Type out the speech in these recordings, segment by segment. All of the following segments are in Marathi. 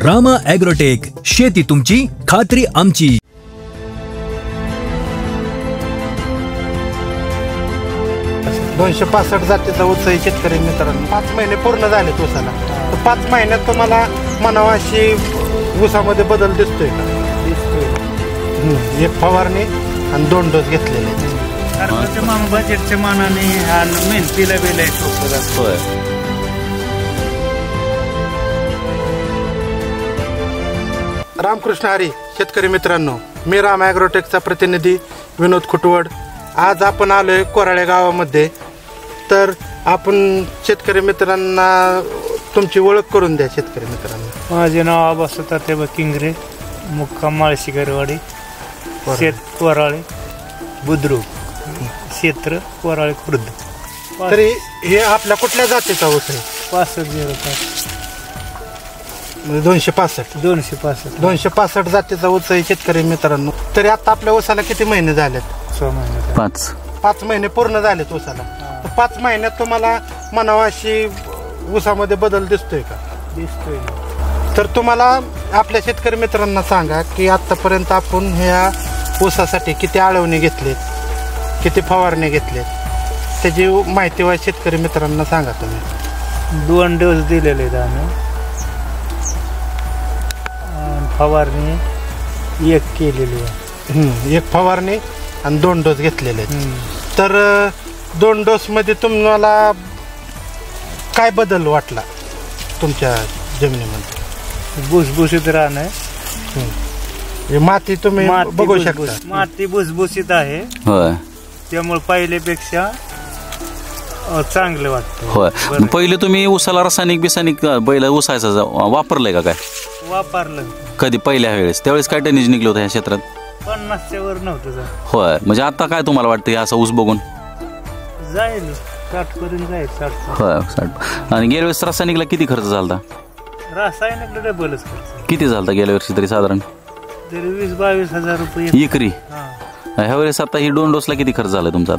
रामा ॲग्रोटेक, शेती तुमची, खात्री आमची. दोनशे 65 जातीचा ऊस आहे शेतकरी मित्रांनो. 5 महिने पूर्ण झाले ऊसाला. तर 5 महिन्यात तुम्हाला म्हणावा अशी ऊसामध्ये बदल दिसतोय का? दिसतोय. एक फवारणी आणि 2 डोस घेतलेले. सरकारच्या बजेटच्या मानाने मेहनतीला वेळ आहे. रामकृष्ण हरी शेतकरी मित्रांनो, मी राम ॲग्रोटेकचा प्रतिनिधी विनोद खुटवड. आज आपण आलोय कोराळे गावामध्ये. तर आपण शेतकरी मित्रांना तुमची ओळख करून द्या शेतकरी मित्रांना. माझे नाव आबासाहेब तात्याबा किंगरे, मुक्काम माळशिगरवाडी, शेत कोराळे बुद्रुक, क्षेत्र कोराळे खुर्द. तरी हे आपल्या कुठल्या जातीचा ऊस आहे? 6505. 265 जातीचा ऊस आहे शेतकरी मित्रांनो. तरी आता आपल्या ऊसाला किती महिने झालेत? 6 महिने. 5 महिने पूर्ण झालेत ऊसाला. 5 महिन्यात तुम्हाला म्हणावा अशी ऊसामध्ये बदल दिसतोय का? दिसतोय. तर तुम्हाला आपल्या शेतकरी मित्रांना सांगा की आतापर्यंत आपण ह्या ऊसासाठी किती आळवणी घेतलीत, किती फवारणी घेतलीत, त्याची माहिती वा शेतकरी मित्रांना सांगा तुम्ही. 2 डोस दिलेले आहेत आम्ही. फवारणी 1 केलेली आहे. 1 फवारणी आणि 2 डोस घेतलेले आहेत. तर 2 डोसमध्ये तुम्हाला काय बदल वाटला तुमच्या जमिनीमध्ये? भुसभुशीत राहणं. माती तुम्ही बघू शकता, माती भुसभुशीत आहे. त्यामुळे पहिल्यापेक्षा चांगलं वाटतं. होय. पहिले तुम्ही ऊसाला रासायनिक बैल ऊसायचा वापरलंय का? काय वापरलं कधी पहिल्या वेळेस? त्यावेळेस काय टनेज निघलं होतं ह्या क्षेत्रात? 50च्या वर नव्हतं. होय. म्हणजे आता काय तुम्हाला वाटतं असं ऊस बघून? जाईल 60 पर्यंत जाईल. 60. होय 60. आणि गेल्या वेळेस रासायनिकला किती खर्च झाला? रासायनिकला डबलच खर्च. किती झाला गेल्या वर्षी तरी साधारण? तरी 20-22 हजार रुपये एकरी. ह्या वेळेस आता ही 2 डोसला किती खर्च झाला तुमचा?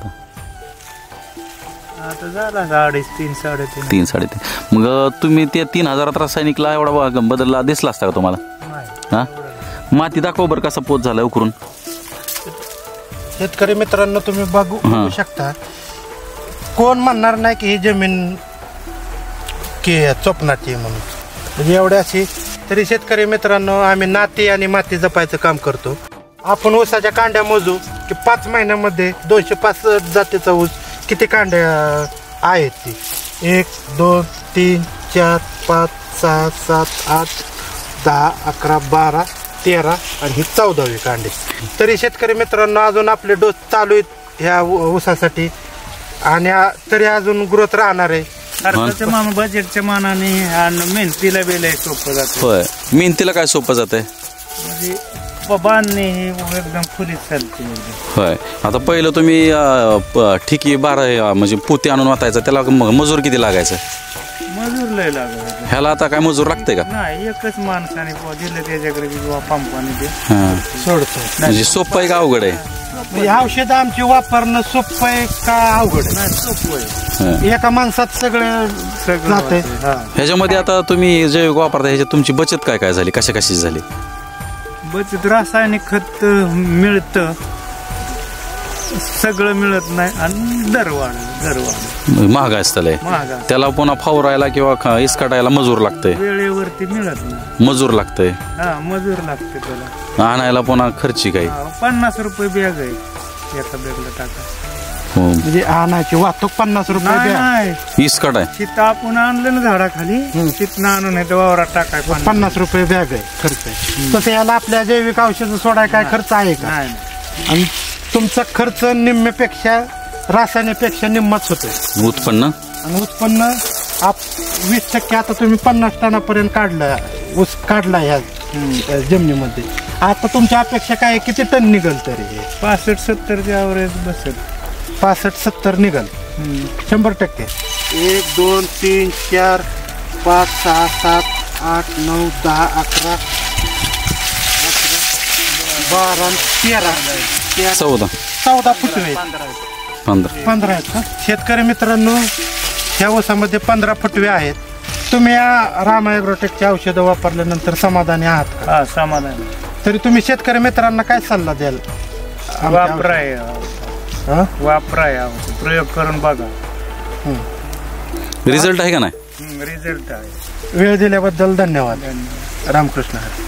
आता झाला 3.5 साडेतीन. 3-3.5. मग तुम्ही त्या 3000 रासायनिकला एवढा बदलला दिसला असता का तुम्हाला? हा. माती दाखव बरं कसा पोत झाला उकरून. शेतकरी मित्रांनो तुम्ही बघू शकता. कोण म्हणणार नाही की ही जमीन की चोपणाची म्हणून. म्हणजे एवढी अशी. तरी शेतकरी मित्रांनो, आम्ही नाती आणि माती जपायचं काम करतो. आपण ऊसाच्या कांड्या मोजू की 5 महिन्यामध्ये 265 जातीचा ऊस किती कांड्या आहेत ती? 1 2 3 4 5 6 7 8 10 11 12 13 आणि ही 14वी कांडी. तरी शेतकरी मित्रांनो अजून आपले डोस चालू आहेत ह्या ऊसासाठी आणि तरी अजून ग्रोथ राहणार आहे. सरकारच्या बजेटच्या मानाने मेहनतीला वेळ आहे. सोपं जातं. होय. मेहनतीला काय सोपं जात आहे? म्हणजे बांधणे हे एकदम फुलीत चालते. होय. आता पहिलं तुम्ही ठिकी 12 म्हणजे पोती आणून वाटायचं, त्याला मजूर किती लागायचं? मजूर लय लागायचं. ह्याला आता काय मजूर लागते का? नाही, एकच माणसाने दिलं त्याच्याकडे पंपाने ते सोडतो. म्हणजे सोपं आहे का अवघड आहे? औषध आमची वापरणं सोपं आहे का अवघड आहे? नाही, सोपं आहे. एका माणसात सगळं जाते. ह्याच्यामध्ये आता तुम्ही जैविक वापरता, ह्याच्यात तुमची बचत काय काय झाली, कशा कशी झाली? बचत रासायनिक खत मिळतं, सगळं मिळत नाही आणि दरवाढ महाग असतलंय. त्याला पुन्हा फवारायला किंवा इसकाटायला मजूर लागतंय. वेळेवरती मिळत नाही. मजूर लागतंय. मजूर लागते त्याला. आणायला पुन्हा खर्ची काही 50 रुपये बॅग आहे एका बॅगला टाका. म्हणजे आणायची वाहतूक 50 रुपये बॅग. इसकाट आहे. तिथं आपण आणलं ना झाडाखाली, तिथं आणून वावरात टाकाय 50 रुपये बॅग आहे खर्च. तसं याला आपल्या जैविक औषध सोडाय काय खर्च आहे का? आणि तुमचा खर्च निम्म्यापेक्षा रासायनिकपेक्षा निम्माच होतोय. उत्पन्न आणि उत्पन्न 20% आता तुम्ही 50 टनापर्यंत काढला ऊस काढला ह्या जमिनीमध्ये. आता तुमच्या अपेक्षा काय, किती टन निघल तरी? 65-70 ॲव्हरेज बसेल. 65-70 निघल 100%. 1 2 3 4 5 6 7 8 9 10 11 12 13 14 फुटवे 15 आहेत का? शेतकरी मित्रांनो, ह्या ऊसामध्ये 15 फुटवे आहेत. तुम्ही या राम ॲग्रोटेकची औषधं वापरल्यानंतर समाधानी आहात का? हा समाधान तरी तुम्ही शेतकरी मित्रांना काय सल्ला द्याल? वापराय हा? वापराय प्रयोग करून बघा. रिझल्ट आहे का नाही? रिझल्ट आहे. वेळ दिल्याबद्दल धन्यवाद. रामकृष्ण हरी.